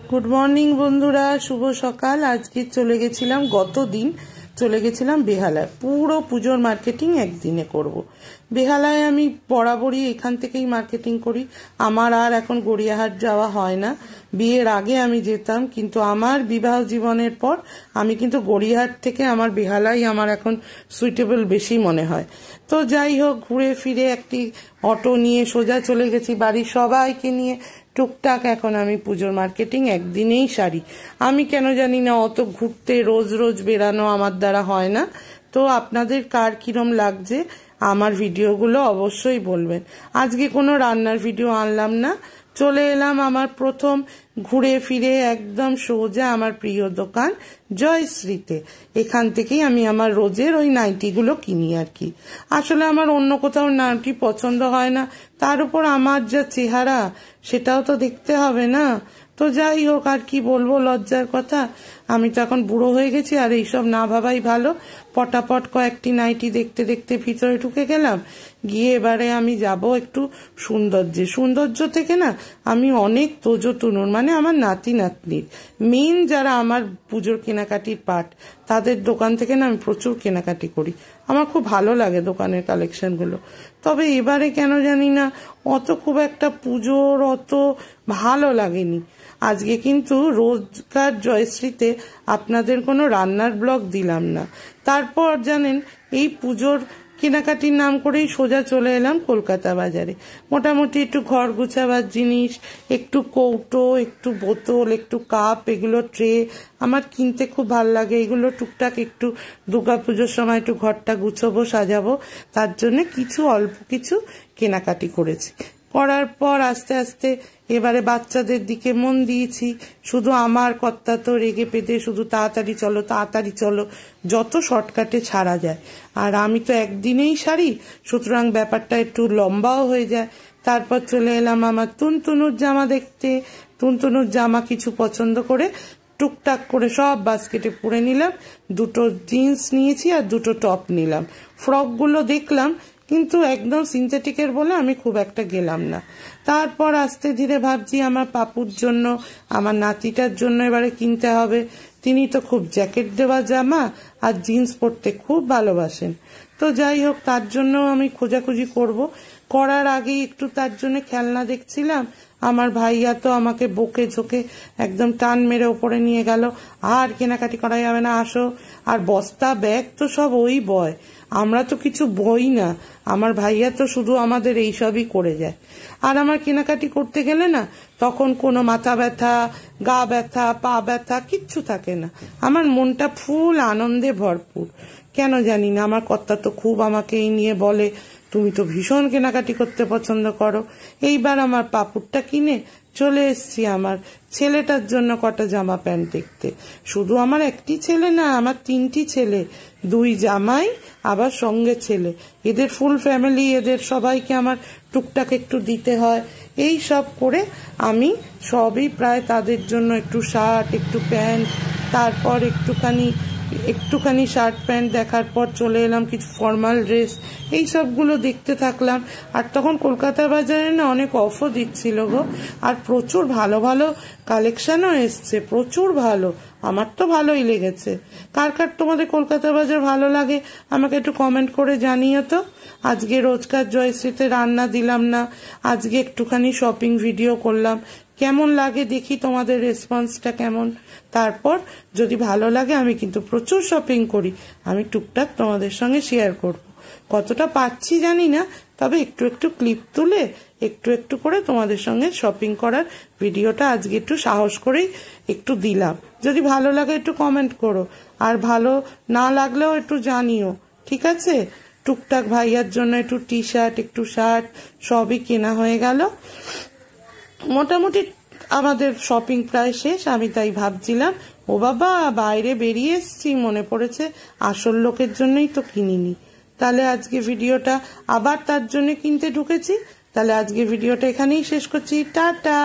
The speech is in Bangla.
গুড মর্নিং বন্ধুরা, শুভ সকাল। আজকে চলে গেছিলাম, গতদিন চলে গেছিলাম বেহালায়। পুরো পুজোর মার্কেটিং একদিনে করব। বেহালায় আমি বরাবরই এখান থেকেই মার্কেটিং করি। আমার আর এখন গড়িয়াহাট যাওয়া হয় না। বিয়ের আগে আমি যেতাম, কিন্তু আমার বিবাহ জীবনের পর আমি কিন্তু গড়িয়াহাট থেকে আমার বেহালাই আমার এখন সুইটেবল বেশি মনে হয়। তো যাই হোক, ঘুরে ফিরে একটি অটো নিয়ে সোজা চলে গেছি বাড়ির সবাইকে নিয়ে। টুকটাক এখন আমি পুজোর মার্কেটিং একদিনেই সারি। আমি কেন জানি না, অত ঘুরতে রোজ রোজ বেরানো আমার দ্বারা হয় না। তো আপনাদের কার কিরম লাগছে আমার ভিডিওগুলো অবশ্যই বলবেন। আজকে কোনো রান্নার ভিডিও আনলাম না, চলে এলাম আমার প্রথম ঘুরে ফিরে একদম সোজা আমার প্রিয় দোকান জয়শ্রীতে। এখান থেকেই আমি আমার রোজের ওই নাইটিগুলো কিনি আর কি। আসলে আমার অন্য কোথাও নাইটি পছন্দ হয় না, তার উপর আমার যা চেহারা সেটাও তো দেখতে হবে না। তো যাই হোক, আর কি বলবো, লজ্জার কথা। আমি তো এখন বুড়ো হয়ে গেছি, আর এইসব না ভাবাই ভালো। পটাপট কয়েকটি নাইটি দেখতে দেখতে ভিতরে ঢুকে গেলাম। গিয়ে এবারে আমি যাব একটু সৌন্দর্য থেকে না আমি অনেক তোজো তুনুর, মানে আমার নাতি নাতনির মেন যারা আমার পুজোর কেনাকাটির পার্ট, তাদের দোকান থেকে না আমি প্রচুর কেনাকাটি করি। আমার খুব ভালো লাগে দোকানের কালেকশনগুলো। তবে এবারে কেন জানি না অত খুব একটা পুজোর অত ভালো লাগেনি। আজকে কিন্তু রোজকার জয়শ্রীতে আপনাদের কোনো রান্নার ব্লগ দিলাম না। তারপর জানেন, এই পুজোর কেনাকাটির নাম করেই সোজা চলে এলাম কলকাতা বাজারে। মোটামুটি একটু ঘর গুছাবার জিনিস, একটু কৌটো, একটু বোতল, একটু কাপ, এগুলো ট্রে আমার কিনতে খুব ভাল লাগে। এগুলো টুকটাক একটু দুর্গা পুজোর সময় একটু ঘরটা গুছাবো, সাজাবো, তার জন্য কিছু অল্প কিছু কেনাকাটি করেছি। করার পর আস্তে আস্তে এবারে বাচ্চাদের দিকে মন দিয়েছি। শুধু আমার কর্তা তো রেগে পেতে শুধু তাড়াতাড়ি চলো তাড়াতাড়ি চলো, যত শর্টকাটে ছাড়া যায়। আর আমি তো একদিনেই সারি, সুতরাং ব্যাপারটা একটু লম্বাও হয়ে যায়। তারপর চলে এলাম আমার তুনতুনুর জামা দেখতে। তুনতুনুর জামা কিছু পছন্দ করে টুকটাক করে সব বাস্কেটে পুরে নিলাম। দুটো জিন্স নিয়েছি আর দুটো টপ নিলাম। ফ্রকগুলো দেখলাম, কিন্তু একদম সিনথেটিকের বলে আমি খুব একটা গেলাম না। তারপর আস্তে ধীরে ভাবছি আমার পাপুর জন্য, আমার নাতিটার জন্য এবারে কিনতে হবে। তিনি তো খুব জ্যাকেট দেওয়া জামা আর জিন্স পরতে খুব ভালোবাসেন। তো যাই হোক, তার জন্য আমি খোঁজাখুঁজি করব। করার আগেই একটু তার জন্য খেলনা দেখছিলাম। আমার ভাইয়া তো আমাকে বকে ঝোঁকে একদম টান মেরে ওপরে নিয়ে গেল। আর কেনাকাটি করা যাবে না, আসো। আর বস্তা ব্যাগ তো সব ওই বয়, আমরা তো কিছু বই না। আমার ভাইয়া তো শুধু আমাদের এইসবই করে যায়। আর আমার কেনাকাটি করতে গেলে না তখন কোনো মাথা ব্যথা, গা ব্যথা, পা ব্যথা কিচ্ছু থাকে না। আমার মনটা ফুল আনন্দে ভরপুর। কেন জানি না, আমার কর্তা তো খুব আমাকে এই নিয়ে বলে, তুমি তো ভীষণ কেনাকাটি করতে পছন্দ করো। এইবার আমার পাপুরটা কিনে চলে এসছি আমার ছেলেটার জন্য কটা জামা প্যান্ট দেখতে। শুধু আমার একটি ছেলে না, আমার 3টি ছেলে, 2 জামাই, আবার সঙ্গে ছেলে। এদের ফুল ফ্যামিলি, এদের সবাইকে আমার টুকটাক একটু দিতে হয়। এই সব করে আমি সবই প্রায় তাদের জন্য একটু শার্ট, একটু প্যান্ট, তারপর একটুখানি শার্ট প্যান্ট দেখার পর চলে এলাম কিছু ফর্মাল ড্রেস, এই সবগুলো দেখতে থাকলাম। আর তখন কলকাতা বাজারে না অনেক অফও দিচ্ছিল গো, আর প্রচুর ভালো ভালো কালেকশনও এসছে, প্রচুর ভালো। আমার তো ভালোই লেগেছে। কার কার তোমাদের কলকাতা বাজার ভালো লাগে আমাকে একটু কমেন্ট করে জানিও তো। আজকে রোজকার জয়শ্রীতে রান্না দিলাম না, আজকে একটুখানি শপিং ভিডিও করলাম। কেমন লাগে দেখি তোমাদের রেসপন্সটা কেমন। তারপর যদি ভালো লাগে, আমি কিন্তু প্রচুর শপিং করি, আমি টুকটাক তোমাদের সঙ্গে শেয়ার করব। কতটা পাচ্ছি জানি না, তবে একটু একটু ক্লিপ তুলে একটু একটু করে তোমাদের সঙ্গে শপিং করার ভিডিওটা আজকে একটু সাহস করেই একটু দিলাম। যদি ভালো লাগে একটু কমেন্ট করো, আর ভালো না লাগলেও একটু জানিও, ঠিক আছে? টুকটাক ভাইয়ার জন্য একটু টি শার্ট, একটু শার্ট সবই কেনা হয়ে গেল। মোটামুটি আমাদের শপিং প্রায় শেষ। আমি তাই ভাবছিলাম, ও বাবা, বাইরে বেরিয়ে এসছি, মনে পড়েছে আসল লোকের জন্যই তো কিনিনি। তাহলে আজকে ভিডিওটা আবার তার জন্য কিনতে ঢুকেছি। তাহলে আজকে ভিডিওটা এখানেই শেষ করছি। টাটা।